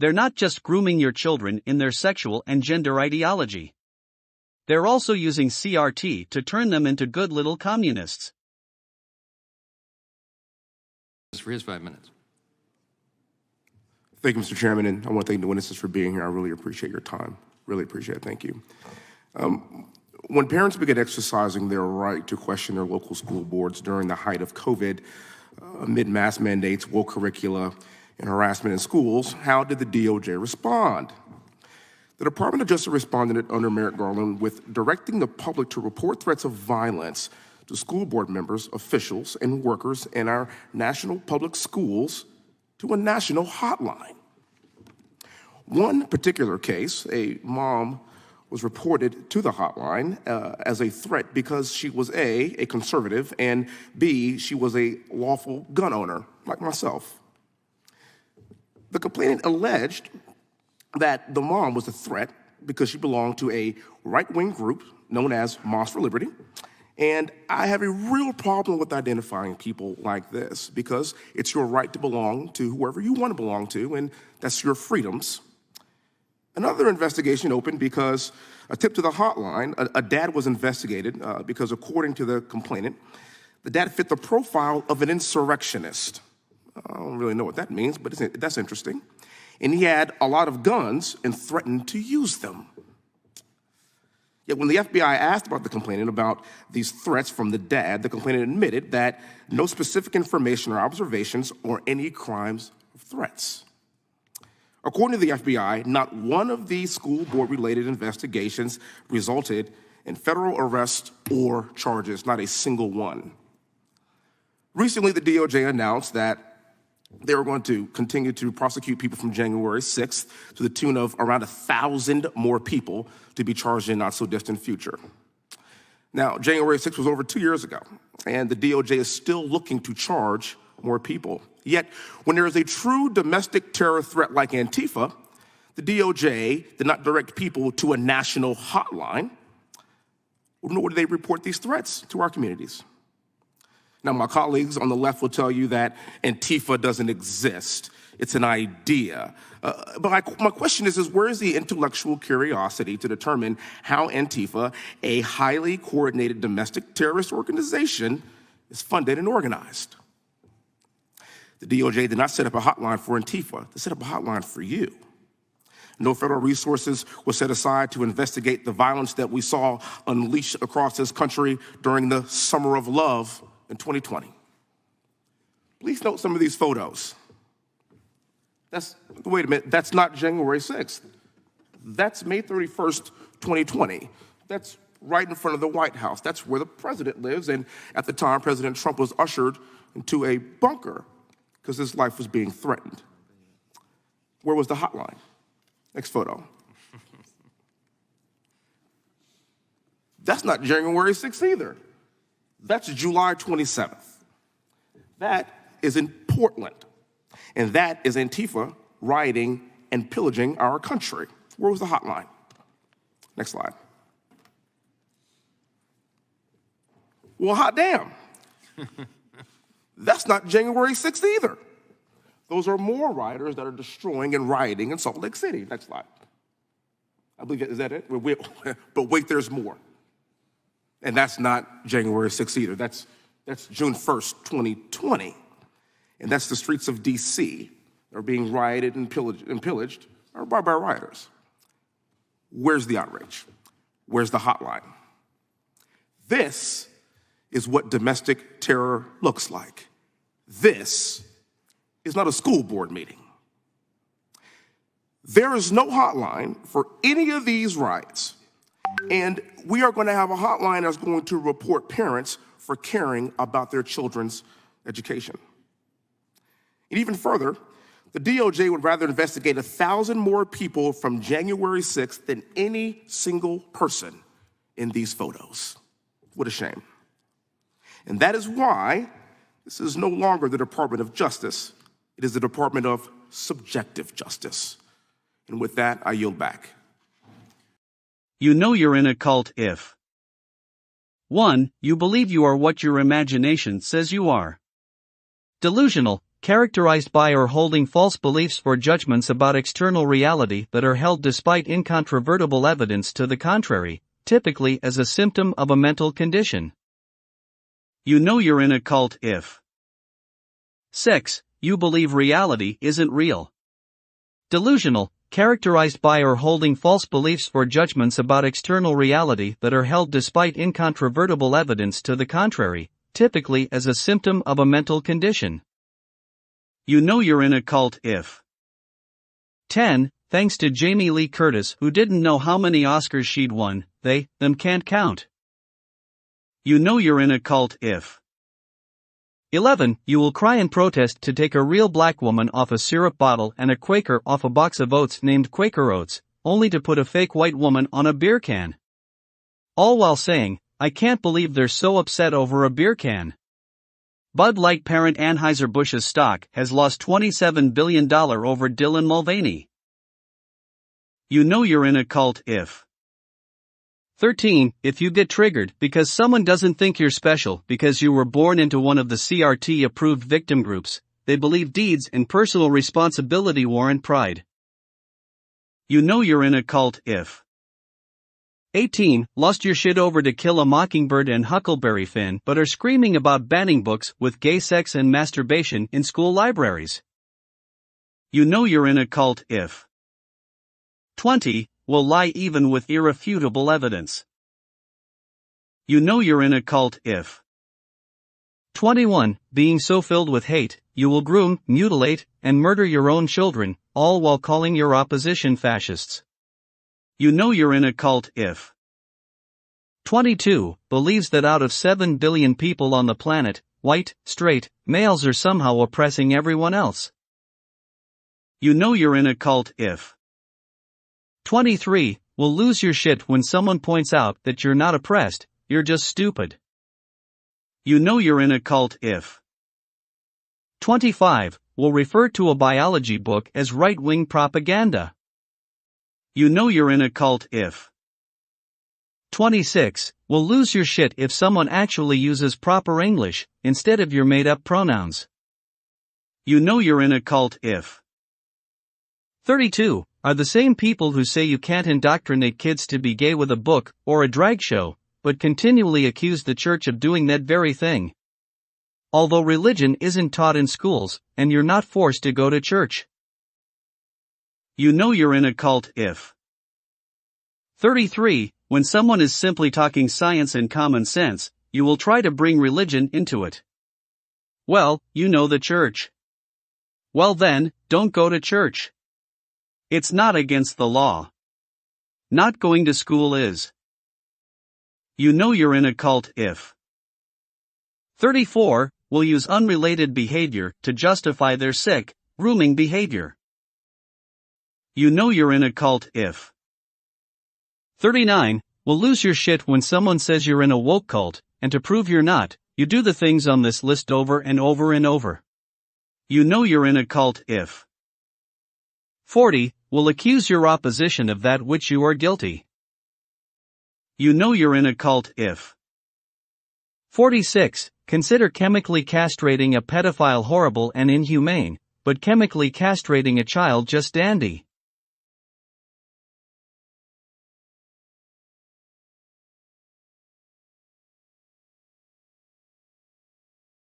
They're not just grooming your children in their sexual and gender ideology. They're also using CRT to turn them into good little communists. For his 5 minutes. Thank you, Mr. Chairman, and I want to thank the witnesses for being here. I really appreciate your time. Really appreciate it. Thank you. When parents begin exercising their right to question their local school boards during the height of COVID, amid mask mandates, woke curricula, and harassment in schools, how did the DOJ respond? The Department of Justice responded under Merrick Garland with directing the public to report threats of violence to school board members, officials, and workers in our national public schools to a national hotline. One particular case, a mom was reported to the hotline as a threat because she was A, conservative, and B, she was a lawful gun owner, like myself. The complainant alleged that the mom was a threat because she belonged to a right-wing group known as Moms for Liberty. And I have a real problem with identifying people like this because it's your right to belong to whoever you want to belong to, and that's your freedoms. Another investigation opened because a tip to the hotline, a dad was investigated because according to the complainant, the dad fit the profile of an insurrectionist. I don't really know what that means, but that's interesting. And he had a lot of guns and threatened to use them. Yet when the FBI asked about the complainant about these threats from the dad, the complainant admitted that no specific information or observations or any crimes or threats. According to the FBI, not one of these school board-related investigations resulted in federal arrest or charges, not a single one. Recently, the DOJ announced that they were going to continue to prosecute people from January 6th to the tune of around 1,000 more people to be charged in not so distant future. Now, January 6th was over 2 years ago, and the DOJ is still looking to charge more people. Yet, when there is a true domestic terror threat like Antifa, the DOJ did not direct people to a national hotline, nor do they report these threats to our communities. Now, my colleagues on the left will tell you that Antifa doesn't exist. It's an idea. But my question is where is the intellectual curiosity to determine how Antifa, a highly coordinated domestic terrorist organization, is funded and organized? The DOJ did not set up a hotline for Antifa. They set up a hotline for you. No federal resources were set aside to investigate the violence that we saw unleashed across this country during the Summer of Love in 2020. Please note some of these photos. Wait a minute, that's not January 6th. That's May 31st, 2020. That's right in front of the White House. That's where the president lives, and at the time, President Trump was ushered into a bunker because his life was being threatened. Where was the hotline? Next photo. That's not January 6th either. That's July 27th. That is in Portland. And that is Antifa rioting and pillaging our country. Where was the hotline? Next slide. Well, hot damn. That's not January 6th either. Those are more rioters that are destroying and rioting in Salt Lake City. Next slide. I believe, is that it? But wait, there's more. And that's not January 6th either. That's June 1st, 2020. And that's the streets of D.C. that are being rioted and pillaged by rioters. Where's the outrage? Where's the hotline? This is what domestic terror looks like. This is not a school board meeting. There is no hotline for any of these riots. And we are going to have a hotline that's going to report parents for caring about their children's education. And even further, the DOJ would rather investigate 1,000 more people from January 6th than any single person in these photos. What a shame. And that is why this is no longer the Department of Justice. It is the Department of Subjective Justice. And with that, I yield back. You know you're in a cult if 1. You believe you are what your imagination says you are. Delusional, characterized by or holding false beliefs or judgments about external reality that are held despite incontrovertible evidence to the contrary, typically as a symptom of a mental condition. You know you're in a cult if 6. You believe reality isn't real. Delusional, characterized by or holding false beliefs or judgments about external reality that are held despite incontrovertible evidence to the contrary, typically as a symptom of a mental condition. You know you're in a cult if 10. Thanks to Jamie Lee Curtis, who didn't know how many Oscars she'd won, them can't count. You know you're in a cult if 11. You will cry in protest to take a real black woman off a syrup bottle and a Quaker off a box of oats named Quaker Oats, only to put a fake white woman on a beer can. All while saying, I can't believe they're so upset over a beer can. Bud Light parent Anheuser-Busch's stock has lost $27 billion over Dylan Mulvaney. You know you're in a cult if 13. If you get triggered because someone doesn't think you're special because you were born into one of the CRT-approved victim groups, they believe deeds and personal responsibility warrant pride. You know you're in a cult if 18. Lost your shit over To Kill a Mockingbird and Huckleberry Finn but are screaming about banning books with gay sex and masturbation in school libraries. You know you're in a cult if 20. Will lie even with irrefutable evidence. You know you're in a cult if 21. Being so filled with hate, you will groom, mutilate, and murder your own children, all while calling your opposition fascists. You know you're in a cult if 22. Believes that out of 7 billion people on the planet, white, straight, males are somehow oppressing everyone else. You know you're in a cult if 23. Will lose your shit when someone points out that you're not oppressed, you're just stupid. You know you're in a cult if 25. Will refer to a biology book as right-wing propaganda. You know you're in a cult if 26. Will lose your shit if someone actually uses proper English, instead of your made-up pronouns. You know you're in a cult if 32. Are the same people who say you can't indoctrinate kids to be gay with a book or a drag show, but continually accuse the church of doing that very thing. Although religion isn't taught in schools, and you're not forced to go to church. You know you're in a cult if 33. When someone is simply talking science and common sense, you will try to bring religion into it. Well, you know the church. Well then, don't go to church. It's not against the law. Not going to school is. You know you're in a cult if 34. Will use unrelated behavior to justify their sick, grooming behavior. You know you're in a cult if 39. Will lose your shit when someone says you're in a woke cult, and to prove you're not, you do the things on this list over and over and over. You know you're in a cult if 40. Will accuse your opposition of that which you are guilty. You know you're in a cult if 46. Consider chemically castrating a pedophile horrible and inhumane, but chemically castrating a child just dandy.